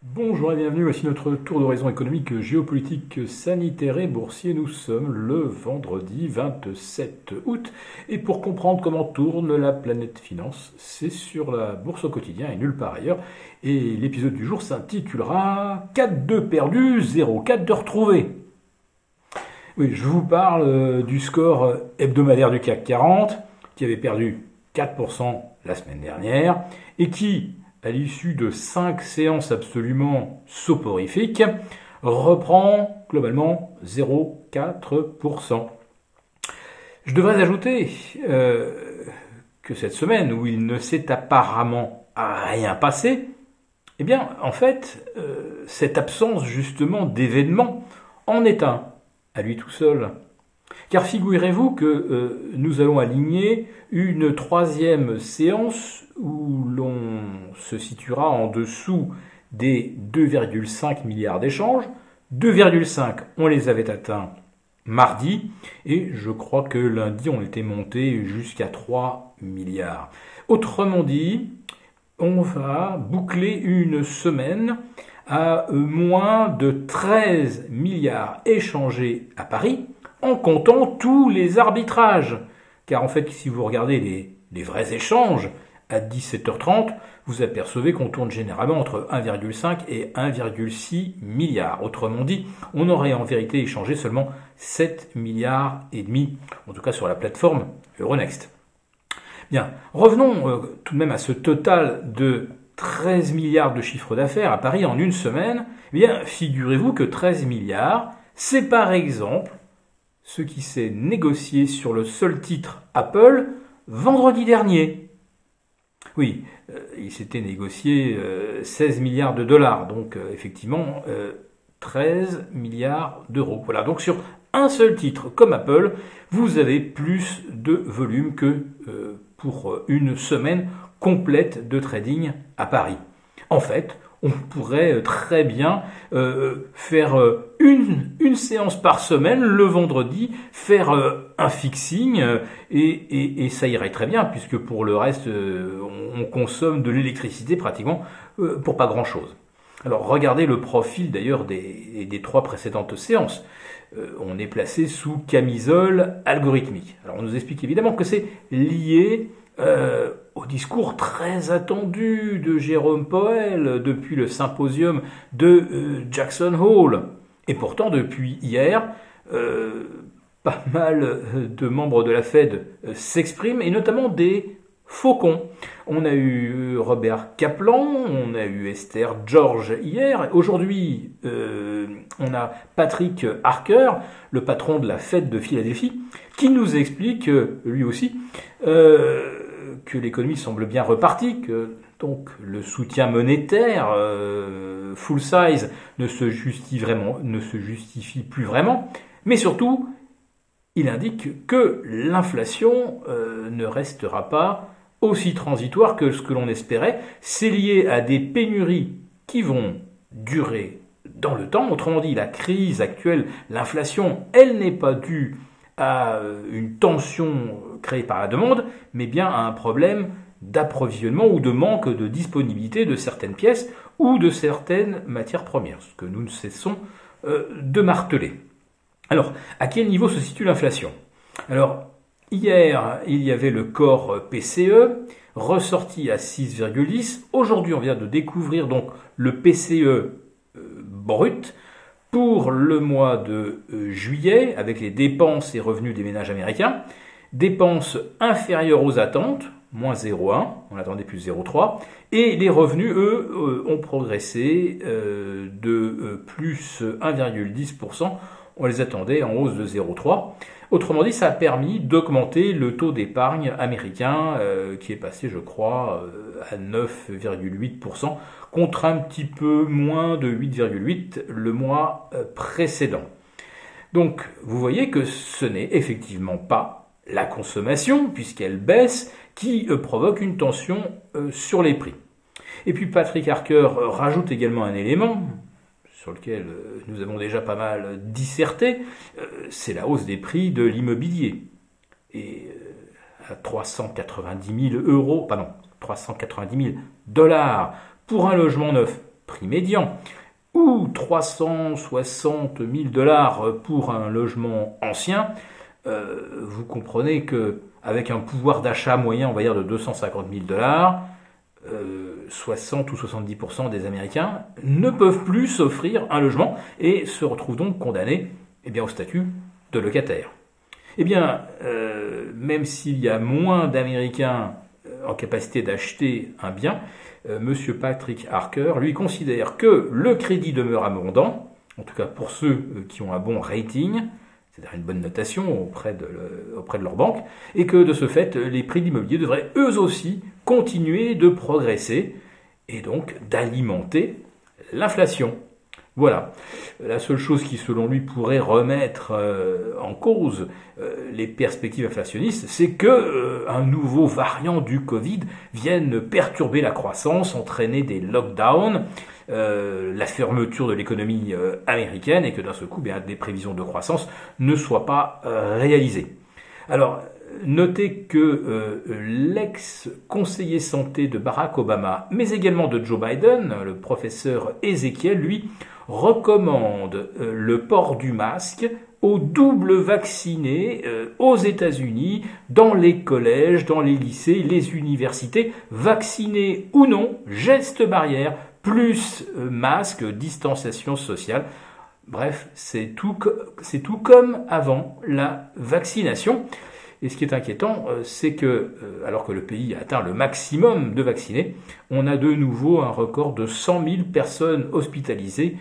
Bonjour et bienvenue, voici notre tour d'horizon économique, géopolitique, sanitaire et boursier. Nous sommes le vendredi 27 août et pour comprendre comment tourne la planète finance, c'est sur la bourse au quotidien et nulle part ailleurs. Et l'épisode du jour s'intitulera 4 de perdu, 0,4 de retrouvé. Oui, je vous parle du score hebdomadaire du CAC 40 qui avait perdu 4% la semaine dernière et qui, à l'issue de 5 séances absolument soporifiques, reprend globalement 0,4%. Je devrais ajouter que cette semaine, où il ne s'est apparemment rien passé, eh bien, en fait, cette absence justement d'événements en est un, à lui tout seul. Car figurez-vous que nous allons aligner une troisième séance où l'on se situera en dessous des 2,5 milliards d'échanges. 2,5, on les avait atteints mardi, et je crois que lundi, on était monté jusqu'à 3 milliards. Autrement dit, on va boucler une semaine à moins de 13 milliards échangés à Paris, en comptant tous les arbitrages. Car en fait, si vous regardez les vrais échanges, à 17h30, vous apercevez qu'on tourne généralement entre 1,5 et 1,6 milliards. Autrement dit, on aurait en vérité échangé seulement 7 milliards et demi, en tout cas sur la plateforme Euronext. Bien, revenons tout de même à ce total de 13 milliards de chiffre d'affaires à Paris en une semaine. Eh bien, figurez-vous que 13 milliards, c'est par exemple ce qui s'est négocié sur le seul titre Apple vendredi dernier. Oui, il s'était négocié 16 milliards de dollars, donc effectivement 13 milliards d'euros. Voilà, donc sur un seul titre comme Apple, vous avez plus de volume que pour une semaine complète de trading à Paris. En fait, on pourrait très bien faire une séance par semaine le vendredi, faire un fixing et ça irait très bien puisque pour le reste on consomme de l'électricité pratiquement pour pas grand chose. Alors regardez le profil d'ailleurs des 3 précédentes séances. On est placé sous camisole algorithmique. Alors on nous explique évidemment que c'est lié au discours très attendu de Jérôme Powell depuis le symposium de Jackson Hole. Et pourtant, depuis hier, pas mal de membres de la Fed s'expriment, et notamment des faucons. On a eu Robert Kaplan, on a eu Esther George hier. Aujourd'hui, on a Patrick Harker, le patron de la Fed de Philadelphie, qui nous explique, lui aussi, que l'économie semble bien repartie, que donc le soutien monétaire full size ne se justifie plus vraiment, mais surtout, il indique que l'inflation ne restera pas aussi transitoire que ce que l'on espérait. C'est lié à des pénuries qui vont durer dans le temps. Autrement dit, la crise actuelle, l'inflation, elle n'est pas due à une tension créée par la demande, mais bien à un problème d'approvisionnement ou de manque de disponibilité de certaines pièces ou de certaines matières premières, ce que nous ne cessons de marteler. Alors, à quel niveau se situe l'inflation? Alors, hier, il y avait le corps PCE, ressorti à 6,10. Aujourd'hui, on vient de découvrir donc le PCE brut pour le mois de juillet, avec les dépenses et revenus des ménages américains. Dépenses inférieures aux attentes, moins 0,1, on attendait plus 0,3, et les revenus, eux, ont progressé de plus 1,10%, on les attendait en hausse de 0,3. Autrement dit, ça a permis d'augmenter le taux d'épargne américain qui est passé, je crois, à 9,8%, contre un petit peu moins de 8,8% le mois précédent. Donc, vous voyez que ce n'est effectivement pas la consommation, puisqu'elle baisse, qui provoque une tension sur les prix. Et puis Patrick Harker rajoute également un élément sur lequel nous avons déjà pas mal disserté, c'est la hausse des prix de l'immobilier. Et à 390 000 $, pour un logement neuf prix médian, ou 360 000 $ pour un logement ancien, vous comprenez que avec un pouvoir d'achat moyen, on va dire de 250 000 $, 60 ou 70% des Américains ne peuvent plus s'offrir un logement et se retrouvent donc condamnés au statut de locataire. Même s'il y a moins d'Américains en capacité d'acheter un bien, Monsieur Patrick Harker, lui, considère que le crédit demeure abondant, en tout cas pour ceux qui ont un bon rating, c'est-à-dire une bonne notation auprès de leur banque, et que de ce fait, les prix de l'immobilier devraient eux aussi continuer de progresser et donc d'alimenter l'inflation. Voilà. La seule chose qui, selon lui, pourrait remettre en cause les perspectives inflationnistes, c'est que un nouveau variant du Covid vienne perturber la croissance, entraîner des lockdowns, la fermeture de l'économie américaine, et que d'un seul coup, des prévisions de croissance ne soient pas réalisées. Alors, notez que l'ex-conseiller santé de Barack Obama, mais également de Joe Biden, le professeur Ezekiel, lui, recommande le port du masque aux doubles vaccinés aux États-Unis, dans les collèges, dans les lycées, les universités, vaccinés ou non, gestes barrières, plus masque, distanciation sociale. Bref, c'est tout comme avant la vaccination. Et ce qui est inquiétant, c'est que, alors que le pays a atteint le maximum de vaccinés, on a de nouveau un record de 100 000 personnes hospitalisées.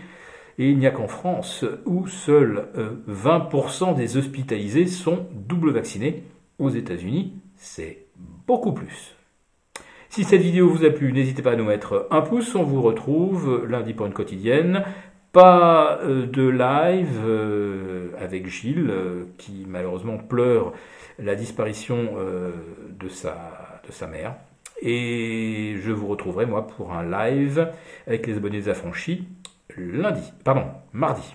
Et il n'y a qu'en France où seuls 20% des hospitalisés sont double vaccinés. Aux États-Unis, c'est beaucoup plus. Si cette vidéo vous a plu, n'hésitez pas à nous mettre un pouce. On vous retrouve lundi pour une quotidienne. Pas de live avec Gilles, qui malheureusement pleure la disparition de sa mère. Et je vous retrouverai, moi, pour un live avec les abonnés affranchis mardi.